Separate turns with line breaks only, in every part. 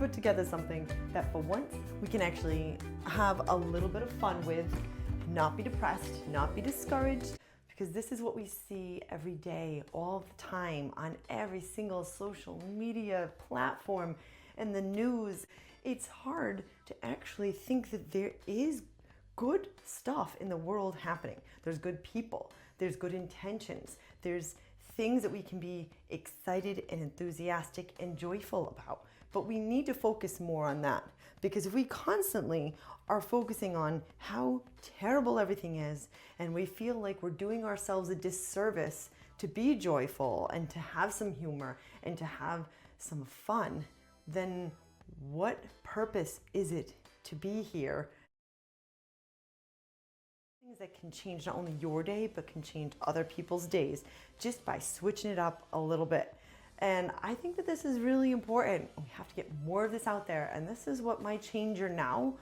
put together something that for once we can actually have a little bit of fun with, not be depressed, not be discouraged, because this is what we see every day, all the time, on every single social media platform and the news. It's hard to actually think that there is good stuff in the world happening. There's good people, there's good intentions, there's things that we can be excited and enthusiastic and joyful about. But we need to focus more on that, because if we constantly are focusing on how terrible everything is and we feel like we're doing ourselves a disservice to be joyful and to have some humor and to have some fun, then what purpose is it to be here? Things that can change not only your day, but can change other people's days just by switching it up a little bit. And I think that this is really important. We have to get more of this out there. And this is what my Change Your Now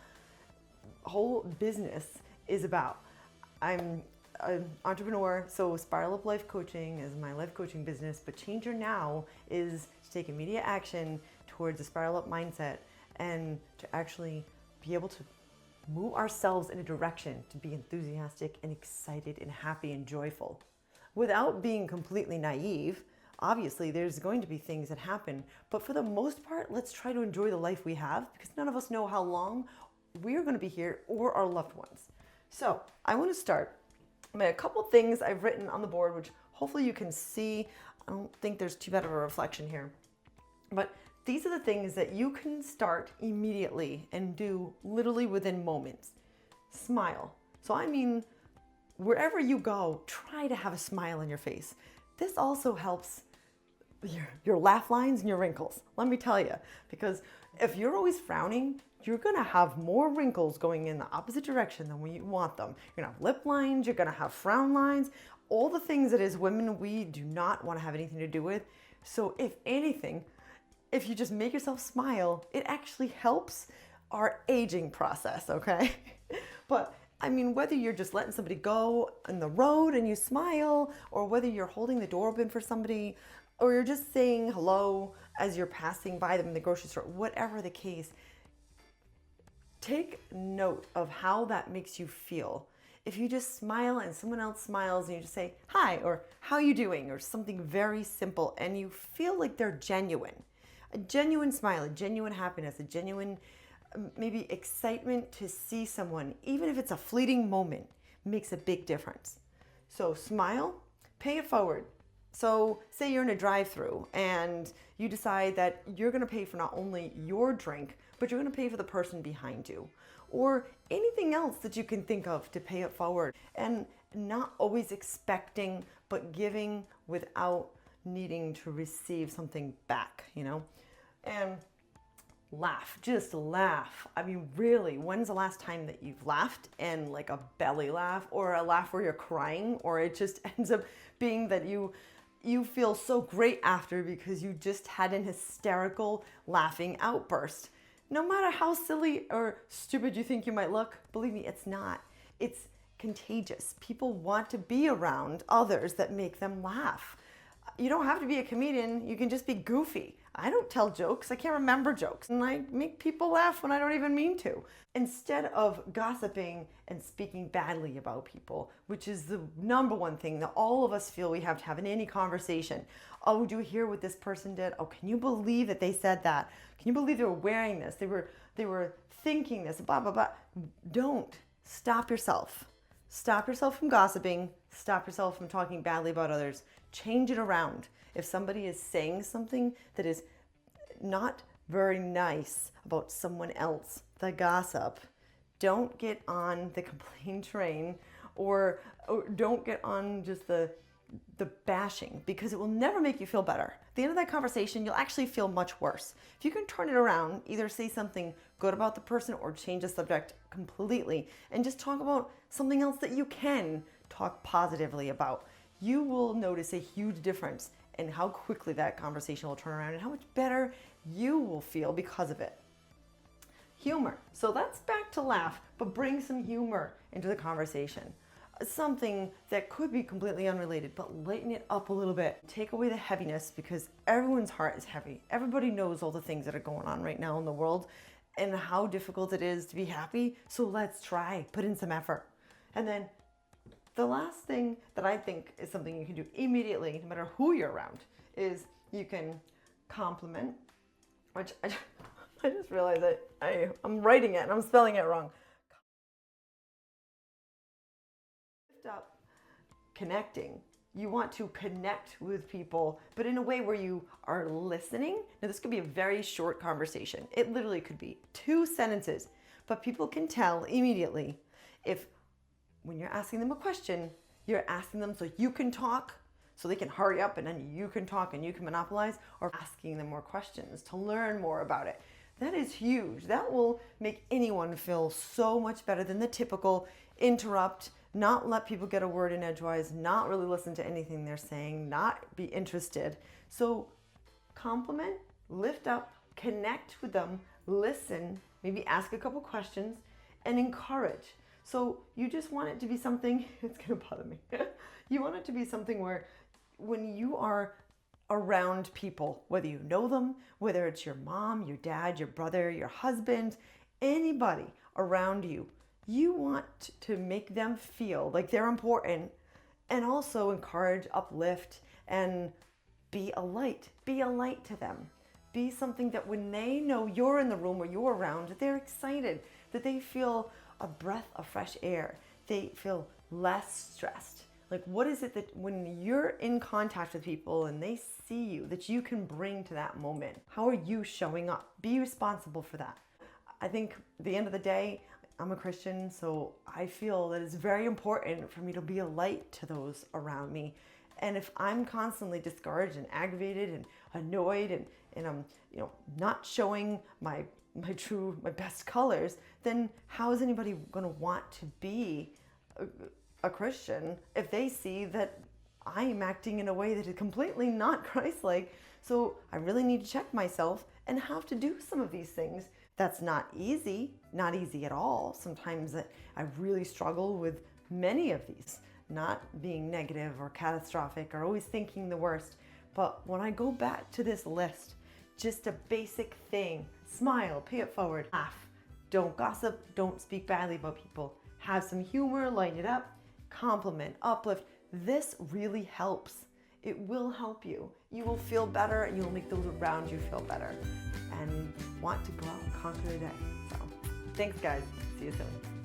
whole business is about. I'm an entrepreneur, so Spiral Up Life Coaching is my life coaching business, but Change Your Now is to take immediate action towards a spiral up mindset and to actually be able to move ourselves in a direction to be enthusiastic and excited and happy and joyful. Without being completely naive, obviously there's going to be things that happen, but for the most part, let's try to enjoy the life we have, because none of us know how long we're going to be here or our loved ones. So I want to start by a couple things I've written on the board, which hopefully you can see. I don't think there's too bad of a reflection here, but these are the things that you can start immediately and do literally within moments. Smile. So I mean, wherever you go, try to have a smile on your face. This also helps your laugh lines and your wrinkles. Let me tell you, because if you're always frowning, you're gonna have more wrinkles going in the opposite direction than we want them. You're gonna have lip lines, you're gonna have frown lines, all the things that as women we do not want to have anything to do with. So if anything, if you just make yourself smile, it actually helps our aging process, okay? But I mean, whether you're just letting somebody go on the road and you smile, or whether you're holding the door open for somebody, or you're just saying hello as you're passing by them in the grocery store, whatever the case, take note of how that makes you feel. If you just smile and someone else smiles and you just say, hi, or how you doing, or something very simple, and you feel like they're genuine. A genuine smile, a genuine happiness, a genuine maybe excitement to see someone, even if it's a fleeting moment, makes a big difference. So smile, pay it forward. So say you're in a drive-through and you decide that you're going to pay for not only your drink, but you're going to pay for the person behind you, or anything else that you can think of to pay it forward, and not always expecting, but giving without needing to receive something back, you know? And laugh, just laugh. I mean, really, when's the last time that you've laughed, and like a belly laugh, or a laugh where you're crying, or it just ends up being that you feel so great after because you just had an hysterical laughing outburst. No matter how silly or stupid you think you might look, believe me, it's not. It's contagious. People want to be around others that make them laugh. You don't have to be a comedian, you can just be goofy. I don't tell jokes, I can't remember jokes, and I make people laugh when I don't even mean to. Instead of gossiping and speaking badly about people, which is the number one thing that all of us feel we have to have in any conversation. Oh, do you hear what this person did? Oh, can you believe that they said that? Can you believe they were wearing this? They were thinking this, blah, blah, blah. Don't. Stop yourself. Stop yourself from gossiping. Stop yourself from talking badly about others. Change it around. If somebody is saying something that is not very nice about someone else, the gossip, don't get on the complaint train, or don't get on just the bashing, because it will never make you feel better. At the end of that conversation, you'll actually feel much worse. If you can turn it around, either say something good about the person or change the subject completely and just talk about something else that you can talk positively about, you will notice a huge difference in how quickly that conversation will turn around and how much better you will feel because of it. Humor. So that's back to laugh, but bring some humor into the conversation. something that could be completely unrelated, but lighten it up a little bit. Take away the heaviness, because everyone's heart is heavy. Everybody knows all the things that are going on right now in the world and how difficult it is to be happy. So let's try, put in some effort. And then the last thing that I think is something you can do immediately, no matter who you're around, is you can compliment, which I just realized that I'm writing it and I'm spelling it wrong. Lift up, connecting. You want to connect with people, but in a way where you are listening. Now, this could be a very short conversation. It literally could be 2 sentences, but people can tell immediately if when you're asking them a question, you're asking them so you can talk, so they can hurry up and then you can talk and you can monopolize, or asking them more questions to learn more about it. That is huge. That will make anyone feel so much better than the typical interrupt, not let people get a word in edgewise, not really listen to anything they're saying, not be interested. So compliment, lift up, connect with them, listen, maybe ask a couple questions, and encourage. So you just want it to be something, it's gonna bother me. You want it to be something where when you are around people, whether you know them, whether it's your mom, your dad, your brother, your husband, anybody around you, you want to make them feel like they're important, and also encourage, uplift, and be a light. Be a light to them. Be something that when they know you're in the room or you're around, they're excited, that they feel a breath of fresh air. They feel less stressed. Like, what is it that when you're in contact with people and they see you, that you can bring to that moment? How are you showing up? Be responsible for that. I think at the end of the day, I'm a Christian, so I feel that it's very important for me to be a light to those around me. And if I'm constantly discouraged and aggravated and annoyed and I'm not showing my best colors, then how is anybody going to want to be a Christian if they see that I'm acting in a way that is completely not Christ-like? So I really need to check myself and have to do some of these things. That's not easy at all. Sometimes I really struggle with many of these, not being negative or catastrophic or always thinking the worst. But when I go back to this list, just a basic thing: smile, pay it forward, laugh, don't gossip, don't speak badly about people, have some humor, lighten it up, compliment, uplift. This really helps. It will help you. You will feel better and you'll make those around you feel better and want to go out and conquer the day. So thanks, guys. See you soon.